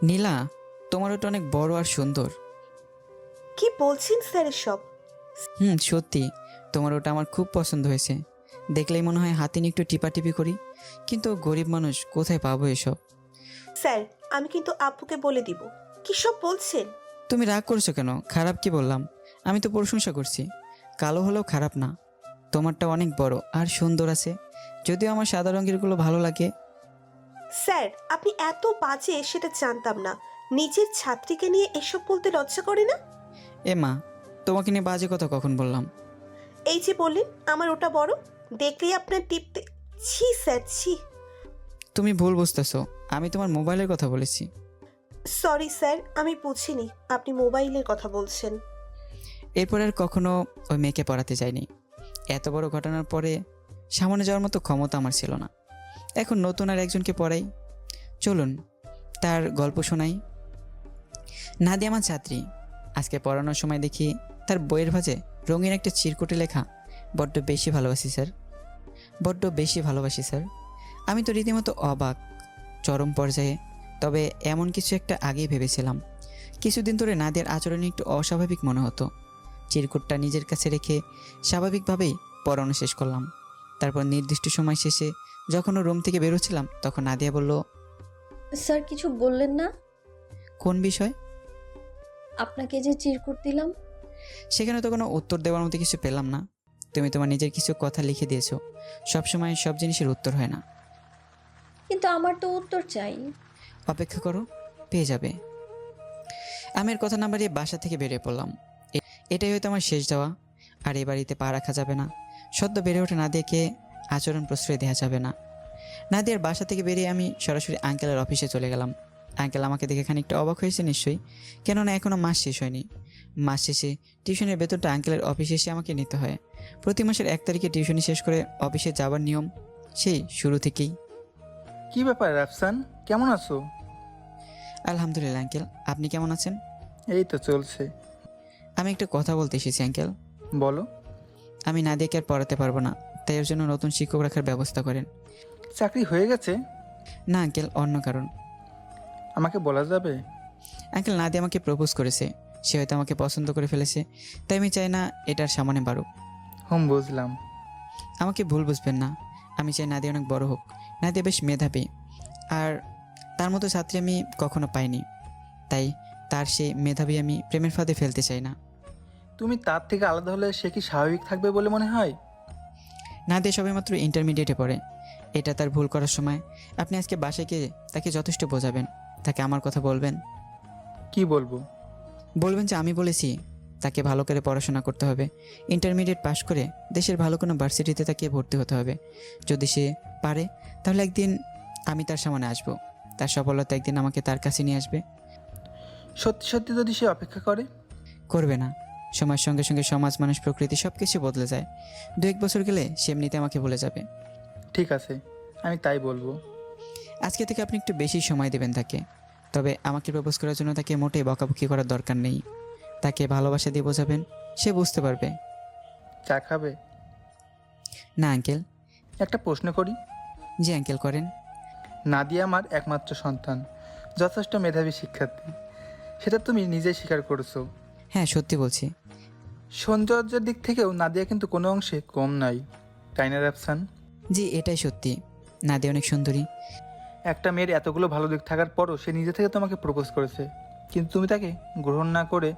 নীলা, তোমার ওটা অনেক বড় আর সুন্দর। কি বলছেন স্যার এসব? সত্যি, তোমার ওটা আমার খুব পছন্দ হয়েছে। দেখলেই মনে হয় হাতে নিয়ে একটু টিপাটিপি করি, কিন্তু গরিব মানুষ কোথায় পাবো এসব। স্যার, আমি কিন্তু আব্বুকে বলে দিব। কি সব বলছেন? তুমি রাগ করছো কেন? খারাপ কি বললাম? আমি তো প্রশংসা করছি। কালো হলেও খারাপ না। তোমারটা অনেক বড় আর সুন্দর আছে, যদিও আমার সাদা রঙেরগুলো ভালো লাগে। স্যার, আপনি এত বাজে সেটা জানতাম না। নিজের ছাত্রীকে নিয়ে এসব বলতে লজ্জা করে না? এ মা, তোমাকে নিয়ে বাজে কথা কখন বললাম? এই যে বললেন আমার ওটা বড়, দেখলেই আপনার টিপতে। ছি স্যার, ছি। তুমি ভুল বুঝতেছো, আমি তোমার মোবাইলের কথা বলেছি। সরি স্যার, আমি বুঝিনি আপনি মোবাইলের কথা বলছেন। এরপর আর কখনো ওই মেয়েকে পড়াতে যাইনি। এত বড় ঘটনার পরে সামনে যাওয়ার মতো ক্ষমতা আমার ছিল না। এখন নতুন আর একজনকে পড়াই। চলুন তার গল্প শোনাই। নাদিয়া আমার ছাত্রী। আজকে পড়ানোর সময় দেখি তার বইয়ের ভাঁজে রঙিন একটা চিরকুটে লেখা, বড্ড বেশি ভালোবাসি স্যার, বড্ড বেশি ভালোবাসি স্যার। আমি তো রীতিমতো অবাক, চরম পর্যায়ে। তবে এমন কিছু একটা আগেই ভেবেছিলাম। কিছুদিন ধরে নাদিয়ার আচরণে একটু অস্বাভাবিক মনে হতো। চিরকুটটা নিজের কাছে রেখে স্বাভাবিকভাবেই পড়ানো শেষ করলাম। তারপর নির্দিষ্ট সময় শেষে যখন ও রুম থেকে বেরোচ্ছিলাম, তখন নাদিয়া বলল, স্যার কিছু বললেন না? কোন বিষয়? আপনাকে যে চিরকুট দিলাম। সেখানে তো কোনো উত্তর দেওয়ার মতো কিছু পেলাম না। তুমি তোমার নিজের কিছু কথা লিখে দিয়েছো। সবসময় সব জিনিসের উত্তর হয় না। কিন্তু আমার তো উত্তর চাই। অপেক্ষা করো, পেয়ে যাবে। আমি এর কথা না বাড়িয়ে বাসা থেকে বেরিয়ে পড়লাম। এটাই হয়তো আমার শেষ যাওয়া। আর এ বাড়িতে পা রাখা যাবে না। সদ্য বেড়ে ওঠে নাদিয়াকে আচরণ প্রশ্রয় দেওয়া যাবে না। নাদিয়ার বাসা থেকে বেরিয়ে আমি সরাসরি আঙ্কেলের অফিসে চলে গেলাম। আঙ্কেল আমাকে দেখে খানিকটা অবাক হয়েছে নিশ্চয়ই, কেননা এখনও মাস শেষ হয়নি। মাস শেষে টিউশনের বেতনটা আঙ্কেলের অফিসে এসে আমাকে নিতে হয়। প্রতি মাসের 1 তারিখে টিউশনি শেষ করে অফিসে যাওয়ার নিয়ম সেই শুরু থেকেই। কি ব্যাপার রাফসান, কেমন আছো? আলহামদুলিল্লাহ আঙ্কেল, আপনি কেমন আছেন? এই তো চলছে। আমি একটা কথা বলতে এসেছি আঙ্কেল। বলো। আমি নাদিয়াকে আর পড়াতে পারবো না, তাই এর জন্য নতুন শিক্ষক রাখার ব্যবস্থা করেন। চাকরি হয়ে গেছে? না আঙ্কেল, অন্য কারণ। আমাকে বলা যাবে? আঙ্কেল, নাদিয়া আমাকে প্রপোজ করেছে। সে হয়তো আমাকে পছন্দ করে ফেলেছে, তাই আমি চাই না এটার সামনে বাড়ুক। বুঝলাম। আমাকে ভুল বুঝবেন না, আমি চাই নাদিয়া অনেক বড় হোক। নাদিয়া বেশ মেধাবী, আর তার মতো ছাত্রী আমি কখনো পাইনি। তাই তার সেই মেধাবী আমি প্রেমের ফাঁদে ফেলতে চাই না। তুমি তার থেকে আলাদা হলে সে কি স্বাভাবিক থাকবে বলে মনে হয়? নাদিয়া সবেমাত্র ইন্টারমিডিয়েটে পড়ে। এটা তার ভুল করার সময়। আপনি আজকে বাসায় গিয়ে তাকে যথেষ্ট বোঝাবেন, তাকে আমার কথা বলবেন। কি বলবো? বলবেন যে আমি বলেছি তাকে ভালো করে পড়াশোনা করতে হবে। ইন্টারমিডিয়েট পাশ করে দেশের ভালো কোনো ভার্সিটিতে তাকে ভর্তি হতে হবে। যদি সে পারে, তাহলে একদিন আমি তার সামনে আসব। তার সফলতা একদিন আমাকে তার কাছে নিয়ে আসবে। সত্যি সত্যি যদি সে অপেক্ষা করে? করবে না। সময়ের সঙ্গে সঙ্গে সমাজ, মানুষ, প্রকৃতি সব কিছু বদলে যায়। 2-1 বছর গেলে সে এমনিতে আমাকে ভুলে যাবে। ঠিক আছে, আমি তাই বলবো। আজকে থেকে আপনি একটু বেশি সময় দেবেন তাকে। তবে আমাকে প্রপোজ করার জন্য তাকে মোটেই বকাবকি করার দরকার নেই। তাকে ভালোবাসা দিয়ে বোঝাবেন, সে বুঝতে পারবে। চা খাবে? না আঙ্কেল। একটা প্রশ্ন করি। জি আঙ্কেল, করেন। নাদিয়া আমার একমাত্র সন্তান, যথেষ্ট মেধাবী শিক্ষার্থী, সেটা তুমি নিজেই স্বীকার করেছো। হ্যাঁ, সত্যি বলছি। সৌন্দর্যের দিক থেকেও নাদিয়া কিন্তু কোনো অংশে কম নাই, তাই না রাফসান? জি, এটাই সত্যি। নাদিয়া অনেক সুন্দরী। একটা মেয়ের এতগুলো ভালো দিক থাকার পরও সে নিজে থেকে তোমাকে প্রপোজ করেছে, কিন্তু তুমি তাকে গ্রহণ না করে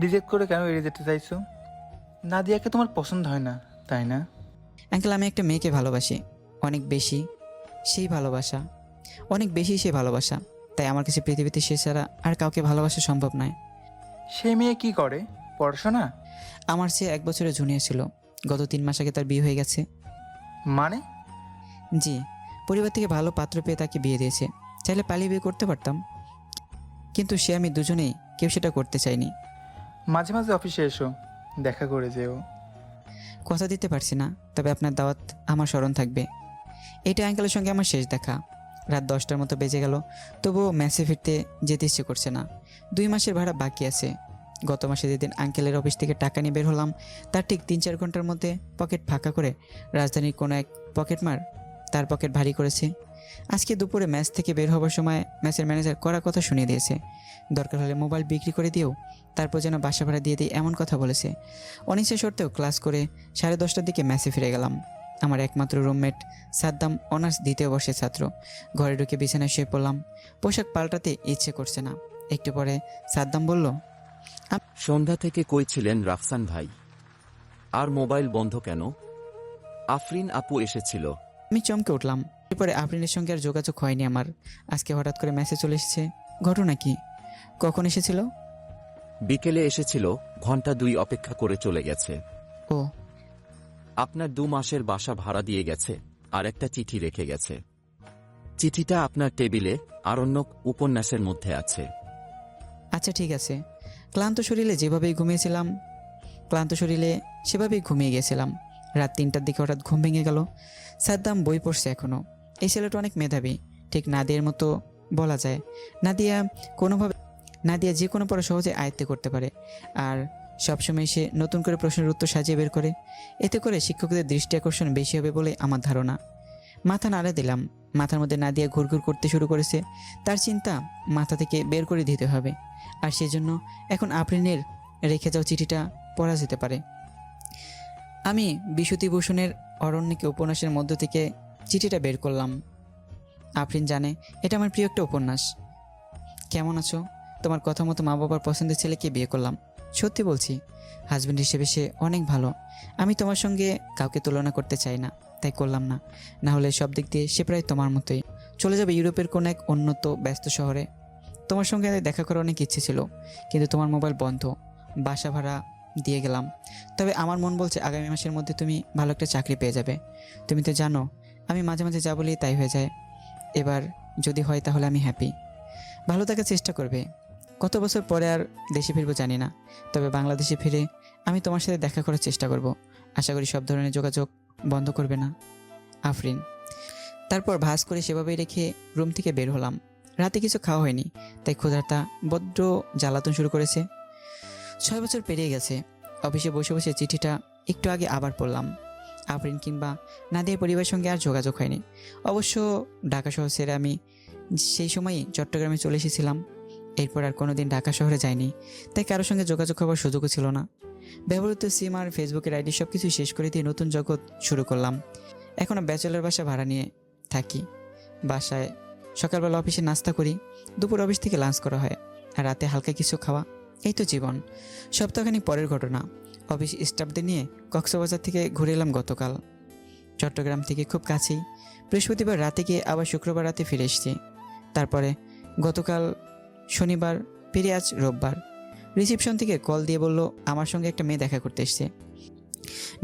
রিজেক্ট করে কেন এড়িয়ে যেতে চাইছো? নাদিয়াকে তোমার পছন্দ হয় না, তাই না? আঙ্কেল, আমি একটা মেয়েকে ভালোবাসি, অনেক বেশি। সেই ভালোবাসা, অনেক বেশি সেই ভালোবাসা। তাই আমার কাছে পৃথিবীতে সে ছাড়া আর কাউকে ভালোবাসা সম্ভব নয়। সে মেয়ে কি করে? পড়াশোনা? আমার সে 1 বছরের জুনিয়র ছিল। গত 3 মাস আগে তার বিয়ে হয়ে গেছে। মানে? জি, পরিবার থেকে ভালো পাত্র পেয়ে তাকে বিয়ে দিয়েছে। চাইলে পালিয়ে বিয়ে করতে পারতাম, কিন্তু সে আমি দুজনেই কেউ সেটা করতে চাইনি। মাঝে মাঝে অফিসে এসো, দেখা করে যেও। কথা দিতে পারছি না, তবে আপনার দাওয়াত আমার স্মরণ থাকবে। এটা আঙ্কেলের সঙ্গে আমার শেষ দেখা। রাত 10টার মতো বেজে গেল, তবুও মেসে ফিরতে যেতে ইচ্ছে করছে না। 2 মাসের ভাড়া বাকি আছে। গত মাসে যেদিন আঙ্কেলের অফিস থেকে টাকা নিয়ে বের হলাম, তার ঠিক 3-4 ঘন্টার মধ্যে পকেট ফাঁকা করে রাজধানীর কোনো এক পকেটমার তার পকেট ভারী করেছে। আজকে দুপুরে ম্যাচ থেকে বের হবার সময় ম্যাচের ম্যানেজার কড়া কথা শুনিয়ে দিয়েছে, দরকার হলে মোবাইল বিক্রি করে দিও, তারপর যেন বাসা ভাড়া দিয়ে দিই এমন কথা বলেছে। অনিচ্ছা সত্ত্বেও ক্লাস করে 10:30টার দিকে ম্যাচে ফিরে গেলাম। আমার একমাত্র রুমমেট সাদ্দাম অনার্স দ্বিতীয় বর্ষের ছাত্র। ঘরে ঢুকে বিছানায় শুয়ে পড়লাম। পোশাক পাল্টাতে ইচ্ছে করছে না। একটু পরে সাদ্দাম বলল, সন্ধ্যা থেকে কই ছিলেন রাফসান ভাই? আর মোবাইল বন্ধ কেন? আফরিন আপু এসেছিল। আমি চমকে উঠলাম। এরপরে আফরিনের সঙ্গে আর যোগাযোগ হয়নি আমার। আজকে হঠাৎ করে মেসেজ চলে এসেছে। ঘটনা কি? কখন এসেছিল? বিকেলে এসেছিল, ঘন্টা 2 অপেক্ষা করে চলে গেছে। ও, আপনার 2 মাসের বাসা ভাড়া দিয়ে গেছে, আর একটা চিঠি রেখে গেছে। চিঠিটা আপনার টেবিলে আরণ্যক উপন্যাসের মধ্যে আছে। আচ্ছা ঠিক আছে। ক্লান্ত শরীরে সেভাবেই ঘুমিয়ে গেছিলাম। রাত 3টার দিকে হঠাৎ ঘুম ভেঙে গেল। সাদ্দাম বই পড়ছে এখনো। এই ছেলেটা অনেক মেধাবী, ঠিক নাদিয়ার মতো বলা যায়। নাদিয়া যে কোনো পড়া সহজে আয়ত্তে করতে পারে, আর সবসময় সে নতুন করে প্রশ্নের উত্তর সাজিয়ে বের করে। এতে করে শিক্ষকদের দৃষ্টি আকর্ষণ বেশি হবে বলে আমার ধারণা। মাথা নাড়া দিলাম। মাথার মধ্যে নাদিয়া ঘুরঘুর করতে শুরু করেছে। তার চিন্তা মাথা থেকে বের করে দিতে হবে, আর সেজন্য এখন আফরিনের রেখে যাওয়া চিঠিটা পড়া যেতে পারে। আমি বিভূতিভূষণের অরণ্যকে উপন্যাসের মধ্য থেকে চিঠিটা বের করলাম। আফরিন জানে এটা আমার প্রিয় একটা উপন্যাস। কেমন আছো? তোমার কথা মতো মা বাবার পছন্দের ছেলেকে বিয়ে করলাম। সত্যি বলছি, হাজব্যান্ড হিসেবে সে অনেক ভালো। আমি তোমার সঙ্গে কাউকে তুলনা করতে চাই না, তাই করলাম না। না হলে সব দিক দিয়ে সে প্রায় তোমার মতোই। চলে যাবে ইউরোপের কোন এক উন্নত ব্যস্ত শহরে। তোমার সঙ্গে দেখা করার অনেক ইচ্ছে ছিল, কিন্তু তোমার মোবাইল বন্ধ। বাসা ভাড়া দিয়ে গেলাম। তবে আমার মন বলছে আগামী মাসের মধ্যে তুমি ভালো একটা চাকরি পেয়ে যাবে। তুমি তো জানো আমি মাঝে মাঝে যা বলি তাই হয়ে যায়। এবার যদি হয় তাহলে আমি হ্যাপি। ভালো থাকার চেষ্টা করবে। কত বছর পরে আর দেশে ফিরবো জানি না, তবে বাংলাদেশে ফিরে আমি তোমার সাথে দেখা করার চেষ্টা করব। আশা করি সব ধরনের যোগাযোগ বন্ধ করবে না, আফরিন। তারপর ভাঁজ করে সেভাবেই রেখে রুম থেকে বের হলাম। রাতে কিছু খাওয়া হয়নি, তাই ক্ষুধাটা বড্ড জ্বালাতন শুরু করেছে। 6 বছর পেরিয়ে গেছে। অফিসে বসে বসে চিঠিটা একটু আগে আবার পড়লাম। আফরিন কিংবা নাদিয়ার পরিবারের সঙ্গে আর যোগাযোগ হয়নি। অবশ্য ঢাকা শহর ছেড়ে আমি সেই সময়ই চট্টগ্রামে চলে এসেছিলাম। এরপর আর কোনোদিন ঢাকা শহরে যাইনি, তাই কারোর সঙ্গে যোগাযোগ হওয়ার সুযোগও ছিল না। ব্যবহৃত সিম আর ফেসবুকের আইডি সব কিছু শেষ করে দিয়ে নতুন জগৎ শুরু করলাম। এখনও ব্যাচেলর বাসা ভাড়া নিয়ে থাকি। বাসায় সকালবেলা অফিসে নাস্তা করি, দুপুর অফিস থেকে লাঞ্চ করা হয়, আর রাতে হালকা কিছু খাওয়া। এই তো জীবন। সপ্তাহখানি পরের ঘটনা। অফিস স্টাফদের নিয়ে কক্সবাজার থেকে ঘুরে এলাম গতকাল। চট্টগ্রাম থেকে খুব কাছেই। বৃহস্পতিবার রাতে গিয়ে আবার শুক্রবার রাতে ফিরে এসেছি। তারপরে গতকাল শনিবার ফিরে আজ রোববার। রিসেপশন থেকে কল দিয়ে বলল আমার সঙ্গে একটা মেয়ে দেখা করতে এসছে।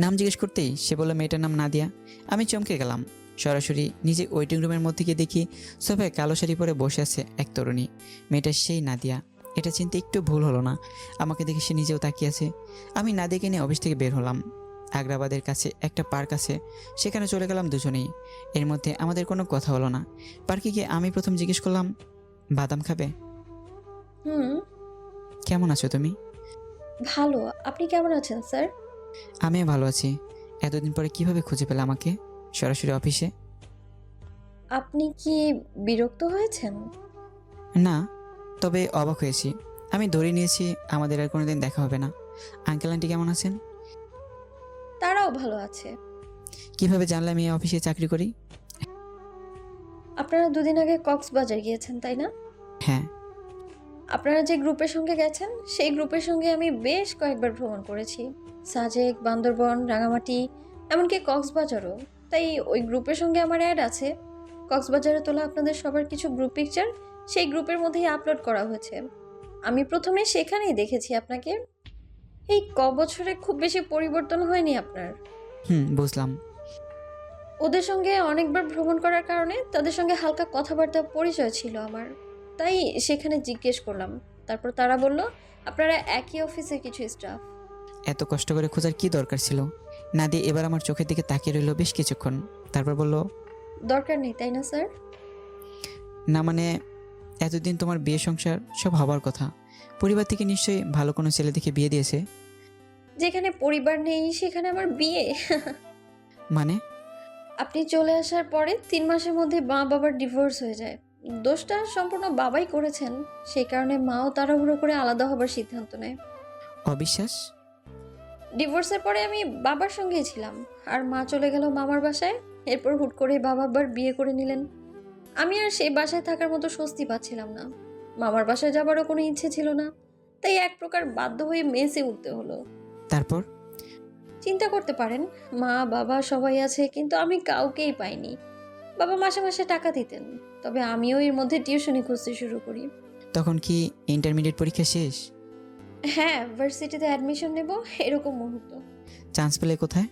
নাম জিজ্ঞেস করতেই সে বলল মেয়েটার নাম নাদিয়া। আমি চমকে গেলাম। সরাসরি নিজে ওয়েটিং রুমের মধ্যে গিয়ে দেখি সোফায় কালো শাড়ি পরে বসে আছে এক তরুণী। মেয়েটা সেই নাদিয়া। এটা চিনতে একটু ভুল হলো না। আমাকে দেখে সে নিজেও তাকিয়ে আছে। আমি নাদিয়াকে নিয়ে অফিস থেকে বের হলাম। আগ্রাবাদের কাছে একটা পার্ক আছে, সেখানে চলে গেলাম দুজনেই। এর মধ্যে আমাদের কোনো কথা হলো না। পার্কে গিয়ে আমি প্রথম জিজ্ঞেস করলাম, বাদাম খাবে? হুম, কেমন আছো তুমি? ভালো। আপনি কেমন আছেন স্যার? আমিও ভালো আছি। এতদিন পরে কিভাবে খুঁজে পেলে আমাকে সরাসরি অফিসে? আপনি কি বিরক্ত হয়েছেন? না, তবে অবাক হয়েছি। আমি ধরে নিয়েছি আমাদের আর কোনোদিন দেখা হবে না। আঙ্কেল আন্টি কেমন আছেন? তারাও ভালো আছে। কিভাবে জানলে আমি এই অফিসে চাকরি করি? আপনারা দুদিন আগে কক্সবাজার গিয়েছেন, তাই না? হ্যাঁ। আপনারা যে গ্রুপের সঙ্গে গেছেন, সেই গ্রুপের সঙ্গে আমি বেশ কয়েকবার ভ্রমণ করেছি। সাজেক, বান্দরবন, রাঙামাটি, এমনকি কক্সবাজারও। তাই ওই গ্রুপের সঙ্গে আমার অ্যাড আছে। কক্সবাজারে তোলা আপনাদের সবার কিছু গ্রুপ পিকচার সেই গ্রুপের মধ্যেই আপলোড করা হয়েছে। আমি প্রথমে সেখানেই দেখেছি আপনাকে। এই বছরে খুব বেশি পরিবর্তন হয়নি আপনার। বুঝলাম। ওদের সঙ্গে অনেকবার ভ্রমণ করার কারণে তাদের সঙ্গে হালকা কথাবার্তা পরিচয় ছিল আমার, তাই সেখানে জিজ্ঞেস করলাম। তারপর তারা বলল আপনারা একই অফিসের কিছু স্টাফ। এত কষ্ট করে খোঁজার কি দরকার ছিল? নাদিয়া এবার আমার চোখের দিকে তাকিয়ে রইল বেশ কিছুক্ষণ। তারপর বলল, দরকার নেই, তাই না স্যার? না মানে, এতদিন তোমার বিয়ে সংসার সব হবার কথা। পরিবার থেকে নিশ্চয়ই ভালো কোনো ছেলে দেখে বিয়ে দিয়েছে। যেখানে পরিবার নেই সেখানে আমার বিয়ে? মানে? আপনি চলে আসার পরে 3 মাসের মধ্যে মা বাবার ডিভোর্স হয়ে যায়। দোষটা সম্পূর্ণ বাবাই করেছেন, সেই কারণে মাও তাড়াহুড়ো করে আলাদা হবার সিদ্ধান্ত নেয়। অবিশ্বাস। ডিভোর্সের পরে আমি বাবার সঙ্গেই ছিলাম, আর মা চলে গেল মামার বাসায়। এরপর হুট করে বাবা আবার বিয়ে করে নিলেন। আমি আর সেই বাসায় থাকার মতো স্বস্তি পাচ্ছিলাম না। মামার বাসায় যাবারও কোনো ইচ্ছে ছিল না, তাই এক প্রকার বাধ্য হয়ে মেসে উঠতে হলো। তারপর? চিন্তা করতে পারেন, মা বাবা সবাই আছে, কিন্তু আমি কাউকেই পাইনি। বাবা মাসে মাসে টাকা দিতেন, তবে আমিও এর মধ্যে টিউশনি খুঁজতে শুরু করি। তখন কি ইন্টারমিডিয়েট পরীক্ষা শেষ? হ্যাঁ, ভার্সিটিতে অ্যাডমিশন নেব এরকম মুহূর্ত। চান্স পেলে কোথায়?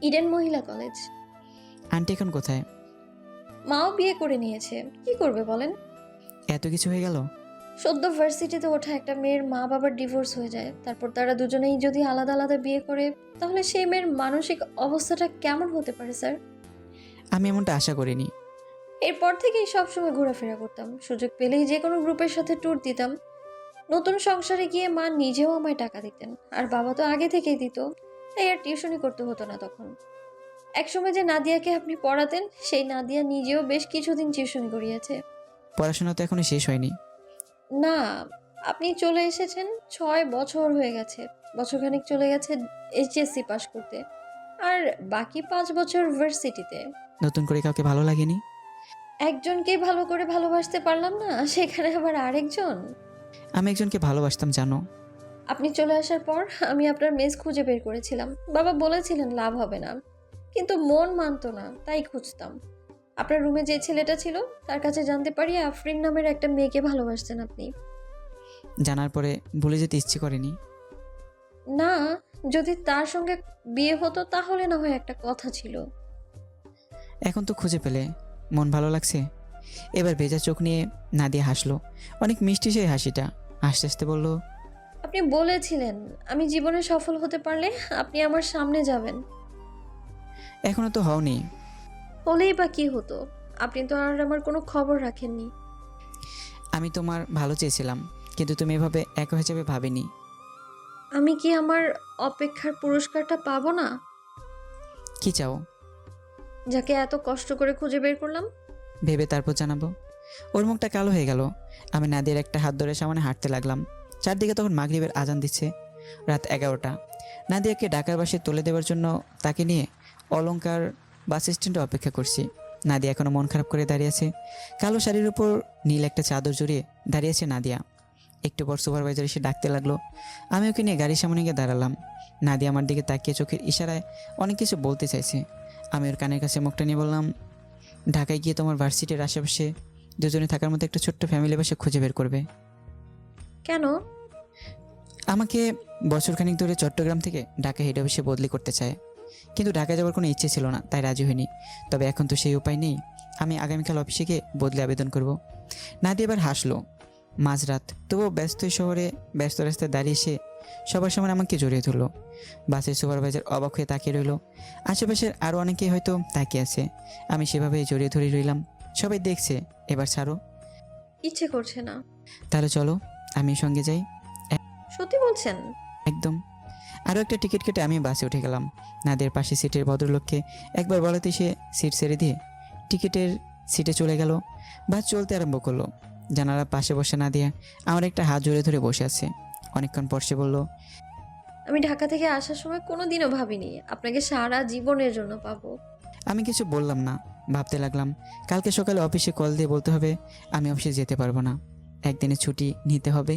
ইডেন মহিলা কলেজ। আন্টি এখন কোথায়? মাও বিয়ে করে নিয়েছে, কি করবে বলেন? এত কিছু হয়ে গেল? সদ্য ভার্সিটিতে ওঠা একটা মেয়ের মা বাবার ডিভোর্স হয়ে যায়, তারপর তারা দুজনেই যদি আলাদা আলাদা বিয়ে করে, তাহলে সেই মেয়ের মানসিক অবস্থাটা কেমন হতে পারে স্যার? আমি এমনটা আশা করিনি। এরপর থেকেই সবসময় ঘোরাফেরা করতাম, সুযোগ পেলেই যে কোনো গ্রুপের সাথে ট্যুর দিতাম। নতুন সংসারে গিয়ে মা নিজেও আমায় টাকা দিতেন, আর বাবা তো আগে থেকেই দিত, তাই আর টিউশনি করতে হতো না তখন। একসময় যে নাদিয়াকে আপনি পড়াতেন, সেই নাদিয়া নিজেও বেশ কিছুদিন টিউশনি করিয়েছে। পড়াশোনা তো এখনো শেষ হয়নি। না, আপনি চলে এসেছেন 6 বছর হয়ে গেছে। বছরখানেক চলে গেছে এইচএসসি পাশ করতে, আর বাকি 5 বছর ভার্সিটিতে। নতুন করে কাউকে ভালো লাগেনি? একজনকেই ভালো করে ভালোবাসতে পারলাম না, সেখানে আবার আরেকজন। আমি একজনকে ভালোবাসতাম জানো। আপনি চলে আসার পর আমি আপনার মেস খুঁজে বের করেছিলাম। বাবা বলেছিলেন লাভ হবে না, কিন্তু মন মানতো না, তাই খুঁজতাম। আপনার রুমে যে ছেলেটা ছিল, তার কাছে জানতে পারি আফরিন নামের একটা মেয়েকে ভালোবাসতেন আপনি। জানার পরে ভুলে যেতে ইচ্ছে করেনি। না, যদি তার সঙ্গে বিয়ে হতো তাহলে না হয় একটা কথা ছিল। এখন তো খুঁজে পেলে মন ভালো লাগছে? এবার ভেজা চোখ নিয়ে নাদিয়া হাসলো, অনেক মিষ্টি সেই হাসিটা। আস্তে আস্তে বলল, আপনি বলেছিলেন আমি জীবনে সফল হতে পারলে আপনি আমার সামনে যাবেন। এখনো তো হওনি। হলেই বা কি হতো? আপনি তো আর আমার কোনো খবর রাখেননি। আমি তোমার ভালো চেয়েছিলাম, কিন্তু তুমি এভাবে একা হয়ে যাবে ভাবিনি। আমি কি আমার অপেক্ষার পুরস্কারটা পাবো না? কি চাও? যাকে এত কষ্ট করে খুঁজে বের করলাম। ভেবে তারপর জানাবো। ওর মুখটা কালো হয়ে গেল। আমি নাদিয়ার একটা হাত ধরে সামনে হাঁটতে লাগলাম। চারদিকে তখন মাগরিবের আজান দিচ্ছে। রাত 11টা। নাদিয়াকে ঢাকার বাসে তুলে দেওয়ার জন্য তাকে নিয়ে অলংকার বাস স্ট্যান্ডে অপেক্ষা করছি। নাদিয়া এখনো মন খারাপ করে দাঁড়িয়েছে। কালো শাড়ির উপর নীল একটা চাদর জড়িয়ে দাঁড়িয়েছে নাদিয়া। একটু পর সুপারভাইজার এসে ডাকতে লাগলো। আমি ওকে নিয়ে গাড়ির সামনে গিয়ে দাঁড়ালাম। নাদিয়া আমার দিকে তাকিয়ে চোখের ইশারায় অনেক কিছু বলতে চাইছে। আমি ওর কানের কাছে মুখটা নিয়ে বললাম, ঢাকায় গিয়ে তোমার ভার্সিটির আশেপাশে দুজনে থাকার মতো একটা ছোট্ট ফ্যামিলি বাসা খুঁজে বের করবে। কেন? আমাকে বছরখানিক ধরে চট্টগ্রাম থেকে ঢাকা হেড অফিসে বদলি করতে চায়, কিন্তু ঢাকায় যাওয়ার কোনো ইচ্ছে ছিল না, তাই রাজি হয়নি। তবে এখন তো সেই উপায় নেই। আমি আগামীকাল অফিসে গিয়ে বদলে আবেদন করব। নাদিয়া এবার হাসলো। মাঝরাত, তবুও ব্যস্ত শহরে ব্যস্ত রাস্তায় দাঁড়িয়ে সে সবার সামনে আমাকে জড়িয়ে ধরলো। বাসের সুপারভাইজার অবাক হয়ে তাকিয়ে রইল। আশেপাশের আরও অনেকেই হয়তো তাকিয়ে আছে। আমি সেভাবেই জড়িয়ে ধরে রইলাম। সবাই দেখছে। এবার ছাড়ো। ইচ্ছে করছে না। তাহলে চলো, আমি সঙ্গে যাই। সত্যি বলছেন? একদম। আরও একটা টিকিট কেটে আমি বাসে উঠে গেলাম। নাদিয়ার পাশে সিটের ভদ্রলোককে একবার বলাতে সে সিট ছেড়ে দিয়ে টিকিটের সিটে চলে গেল। বাস চলতে আরম্ভ করলো। জানালার পাশে বসে নাদিয়া আমার একটা হাত জড়িয়ে ধরে বসে আছে। অনেকক্ষণ পর সে বলল, আমি ঢাকা থেকে আসার সময় কোনোদিনও ভাবিনি আপনাকে সারা জীবনের জন্য পাবো। আমি কিছু বললাম না, ভাবতে লাগলাম। কালকে সকালে অফিসে কল দিয়ে বলতে হবে আমি অফিসে যেতে পারবো না, একদিনের ছুটি নিতে হবে।